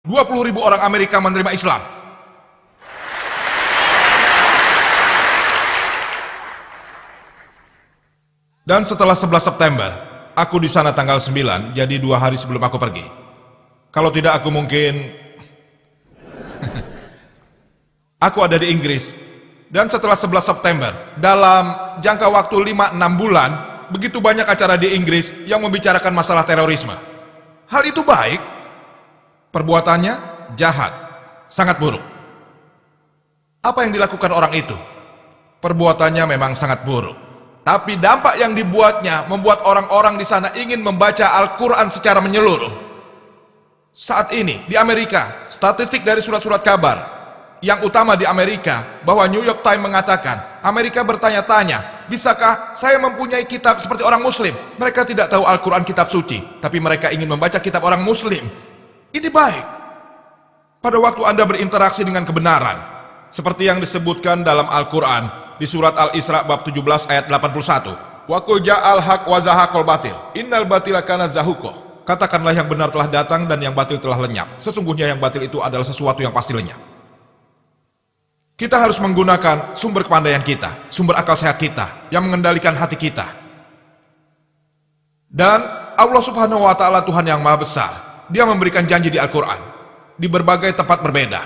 20.000 orang Amerika menerima Islam. Dan setelah 11 September, aku di sana tanggal 9, jadi 2 hari sebelum aku pergi. Kalau tidak aku mungkin... aku ada di Inggris. Dan setelah 11 September, dalam jangka waktu 5-6 bulan, begitu banyak acara di Inggris yang membicarakan masalah terorisme. Hal itu baik. Perbuatannya jahat, sangat buruk. Apa yang dilakukan orang itu? Perbuatannya memang sangat buruk. Tapi dampak yang dibuatnya membuat orang-orang di sana ingin membaca Al-Quran secara menyeluruh. Saat ini di Amerika, statistik dari surat-surat kabar yang utama di Amerika, bahwa New York Times mengatakan, Amerika bertanya-tanya, bisakah saya mempunyai kitab seperti orang Muslim? Mereka tidak tahu Al-Quran kitab suci, tapi mereka ingin membaca kitab orang Muslim. Ini baik. Pada waktu Anda berinteraksi dengan kebenaran, seperti yang disebutkan dalam Al-Quran, di surat Al-Isra bab 17 ayat 81. Wa qul ja'al haq wa zahaqal batil, innal batila kana zahuqa. Katakanlah yang benar telah datang dan yang batil telah lenyap. Sesungguhnya yang batil itu adalah sesuatu yang pasti lenyap. Kita harus menggunakan sumber kepandaian kita, sumber akal sehat kita, yang mengendalikan hati kita. Dan Allah Subhanahu wa Ta'ala, Tuhan yang Maha Besar, Dia memberikan janji di Al-Quran di berbagai tempat berbeda.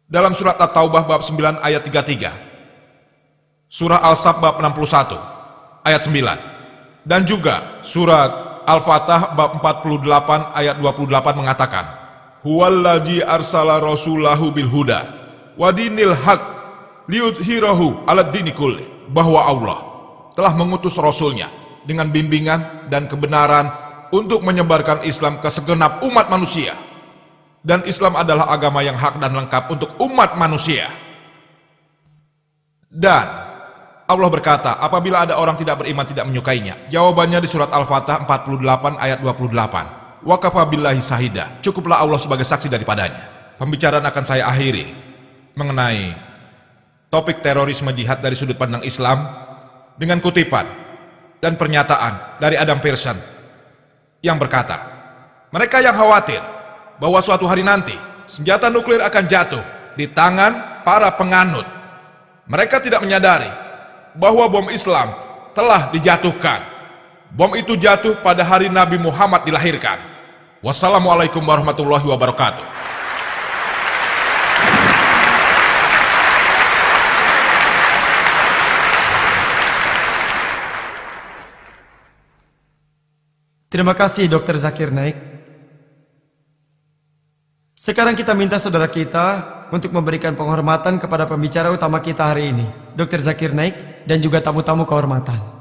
Dalam surat At-Taubah bab 9 ayat 33, surah Al-Sab bab 61 ayat 9, dan juga surat Al-Fatah bab 48 ayat 28 mengatakan, Huwallazi arsala rasulahu bil huda wa dinil haq liyudhhirahu 'alad dini kulli, bahwa Allah telah mengutus rasulnya dengan bimbingan dan kebenaran untuk menyebarkan Islam ke segenap umat manusia. Dan Islam adalah agama yang hak dan lengkap untuk umat manusia. Dan Allah berkata, apabila ada orang tidak beriman tidak menyukainya. Jawabannya di surat Al-Fatah 48 ayat 28. Wa kafa billahi sahida, cukuplah Allah sebagai saksi daripadanya. Pembicaraan akan saya akhiri mengenai topik terorisme jihad dari sudut pandang Islam dengan kutipan dan pernyataan dari Adam Pearson yang berkata, mereka yang khawatir bahwa suatu hari nanti senjata nuklir akan jatuh di tangan para penganut, mereka tidak menyadari bahwa bom Islam telah dijatuhkan. Bom itu jatuh pada hari Nabi Muhammad dilahirkan. Wassalamualaikum warahmatullahi wabarakatuh. Terima kasih Dr. Zakir Naik. Sekarang kita minta saudara kita untuk memberikan penghormatan kepada pembicara utama kita hari ini, Dr. Zakir Naik, dan juga tamu-tamu kehormatan.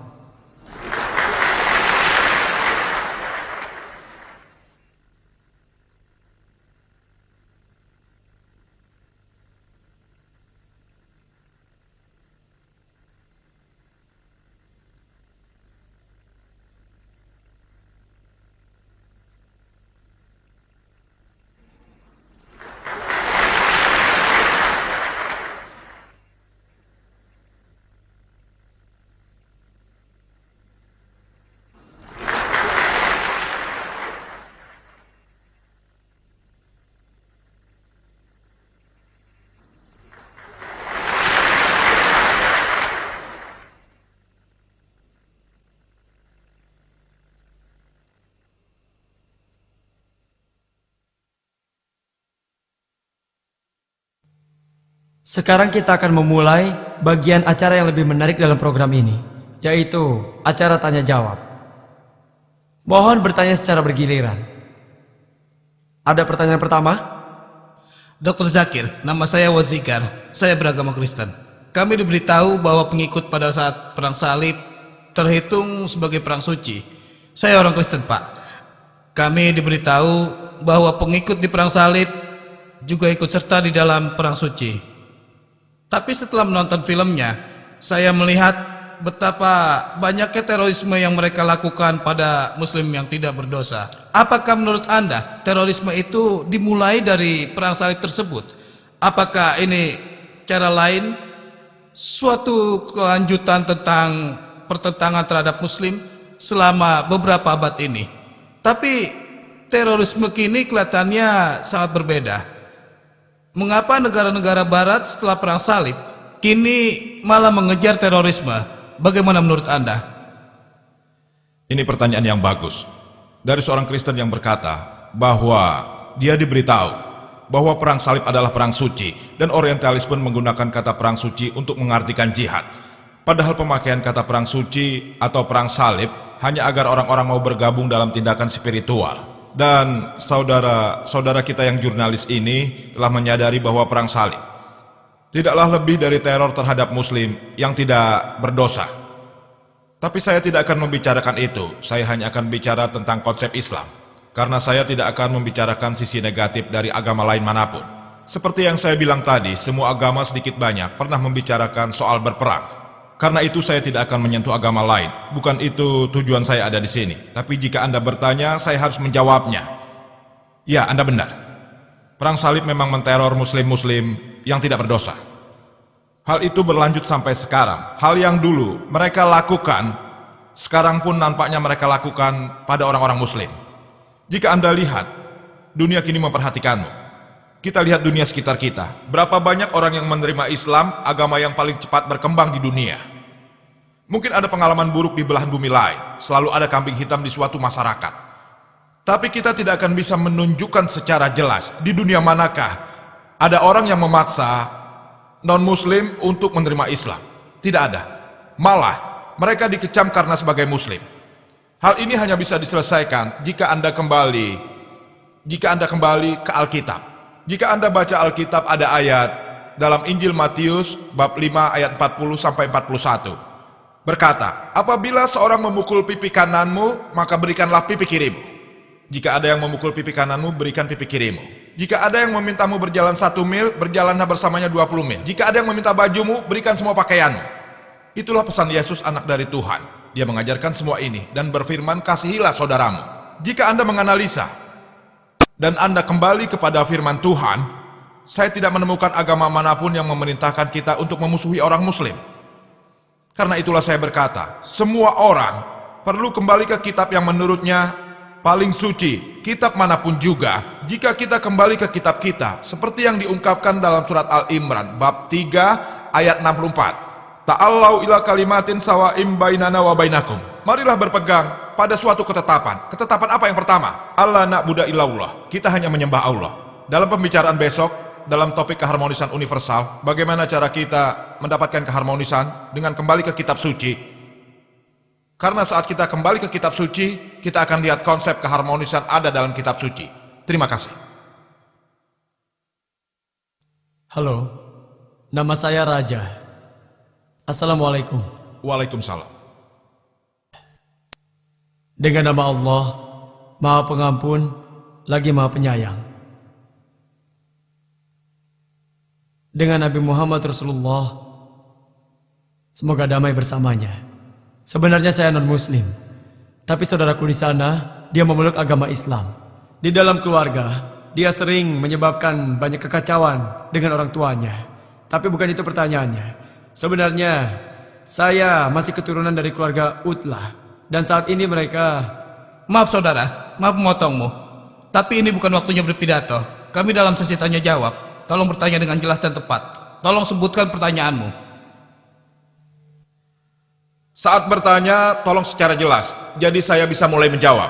Sekarang kita akan memulai bagian acara yang lebih menarik dalam program ini, yaitu acara tanya jawab. Mohon bertanya secara bergiliran. Ada pertanyaan pertama? Dr. Zakir, nama saya Wazikar. Saya beragama Kristen. Kami diberitahu bahwa pengikut pada saat perang salib terhitung sebagai perang suci. Saya orang Kristen, Pak. Kami diberitahu bahwa pengikut di perang salib juga ikut serta di dalam perang suci. Tapi setelah menonton filmnya, saya melihat betapa banyaknya terorisme yang mereka lakukan pada muslim yang tidak berdosa. Apakah menurut Anda terorisme itu dimulai dari perang salib tersebut? Apakah ini cara lain suatu kelanjutan tentang pertentangan terhadap muslim selama beberapa abad ini? Tapi terorisme kini kelihatannya sangat berbeda. Mengapa negara-negara barat setelah perang salib kini malah mengejar terorisme? Bagaimana menurut Anda? Ini pertanyaan yang bagus. Dari seorang Kristen yang berkata bahwa dia diberitahu bahwa perang salib adalah perang suci dan orientalis pun menggunakan kata perang suci untuk mengartikan jihad. Padahal pemakaian kata perang suci atau perang salib hanya agar orang-orang mau bergabung dalam tindakan spiritual. Dan saudara-saudara kita yang jurnalis ini telah menyadari bahwa perang salib tidaklah lebih dari teror terhadap muslim yang tidak berdosa. Tapi saya tidak akan membicarakan itu, saya hanya akan bicara tentang konsep Islam. Karena saya tidak akan membicarakan sisi negatif dari agama lain manapun. Seperti yang saya bilang tadi, semua agama sedikit banyak pernah membicarakan soal berperang. Karena itu saya tidak akan menyentuh agama lain. Bukan itu tujuan saya ada di sini. Tapi jika Anda bertanya, saya harus menjawabnya. Ya, Anda benar. Perang salib memang menteror muslim-muslim yang tidak berdosa. Hal itu berlanjut sampai sekarang. Hal yang dulu mereka lakukan, sekarang pun nampaknya mereka lakukan pada orang-orang muslim. Jika Anda lihat, dunia kini memperhatikanmu. Kita lihat dunia sekitar kita. Berapa banyak orang yang menerima Islam, agama yang paling cepat berkembang di dunia. Mungkin ada pengalaman buruk di belahan bumi lain. Selalu ada kambing hitam di suatu masyarakat. Tapi kita tidak akan bisa menunjukkan secara jelas di dunia manakah ada orang yang memaksa non-muslim untuk menerima Islam. Tidak ada. Malah, mereka dikecam karena sebagai muslim. Hal ini hanya bisa diselesaikan jika Anda kembali ke Alkitab. Jika Anda baca Alkitab, ada ayat dalam Injil Matius bab 5 ayat 40 sampai 41. Berkata, apabila seorang memukul pipi kananmu, maka berikanlah pipi kirimu. Jika ada yang memukul pipi kananmu, berikan pipi kirimu. Jika ada yang memintamu berjalan 1 mil, berjalanlah bersamanya 20 mil. Jika ada yang meminta bajumu, berikan semua pakaianmu. Itulah pesan Yesus, anak dari Tuhan. Dia mengajarkan semua ini dan berfirman, kasihilah saudaramu. Jika Anda menganalisa dan Anda kembali kepada firman Tuhan, saya tidak menemukan agama manapun yang memerintahkan kita untuk memusuhi orang muslim. Karena itulah saya berkata, semua orang perlu kembali ke kitab yang menurutnya paling suci, kitab manapun juga. Jika kita kembali ke kitab kita, seperti yang diungkapkan dalam surat Al-Imran bab 3 ayat 64. Ta'allau ila kalimatin sawa'im bainana wa bainakum. Marilah berpegang pada suatu ketetapan. Ketetapan apa yang pertama? Allah na'budu illallah. Kita hanya menyembah Allah. Dalam pembicaraan besok, dalam topik keharmonisan universal, bagaimana cara kita mendapatkan keharmonisan dengan kembali ke kitab suci. Karena saat kita kembali ke kitab suci, kita akan lihat konsep keharmonisan ada dalam kitab suci. Terima kasih. Halo, nama saya Raja. Assalamualaikum. Waalaikumsalam. Dengan nama Allah, Maha Pengampun, lagi Maha Penyayang. Dengan Nabi Muhammad Rasulullah, semoga damai bersamanya. Sebenarnya saya non-muslim, tapi saudaraku di sana, dia memeluk agama Islam. Di dalam keluarga, dia sering menyebabkan banyak kekacauan dengan orang tuanya. Tapi bukan itu pertanyaannya. Sebenarnya, saya masih keturunan dari keluarga Utlah. Dan saat ini mereka... Maaf saudara, maaf memotongmu. Tapi ini bukan waktunya berpidato. Kami dalam sesi tanya jawab. Tolong bertanya dengan jelas dan tepat. Tolong sebutkan pertanyaanmu. Saat bertanya, tolong secara jelas, jadi saya bisa mulai menjawab.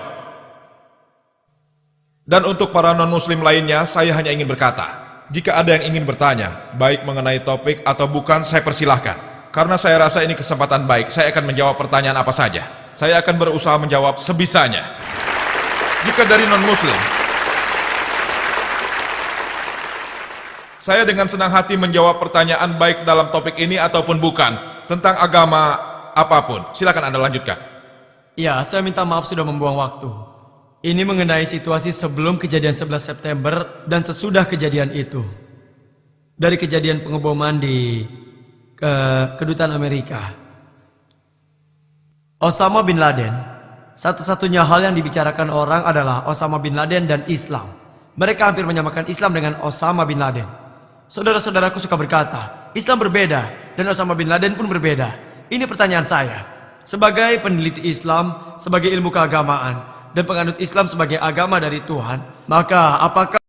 Dan untuk para non-muslim lainnya, saya hanya ingin berkata, jika ada yang ingin bertanya, baik mengenai topik atau bukan, saya persilahkan. Karena saya rasa ini kesempatan baik, saya akan menjawab pertanyaan apa saja. Saya akan berusaha menjawab sebisanya. Jika dari non-muslim, saya dengan senang hati menjawab pertanyaan baik dalam topik ini ataupun bukan, tentang agama apapun. Silakan Anda lanjutkan. Ya, saya minta maaf sudah membuang waktu. Ini mengenai situasi sebelum kejadian 11 September dan sesudah kejadian itu. Dari kejadian pengeboman di kedutaan Amerika. Osama bin Laden, satu-satunya hal yang dibicarakan orang adalah Osama bin Laden dan Islam. Mereka hampir menyamakan Islam dengan Osama bin Laden. Saudara-saudaraku suka berkata, Islam berbeda dan Osama bin Laden pun berbeda. Ini pertanyaan saya, sebagai peneliti Islam, sebagai ilmu keagamaan, dan penganut Islam sebagai agama dari Tuhan, maka apakah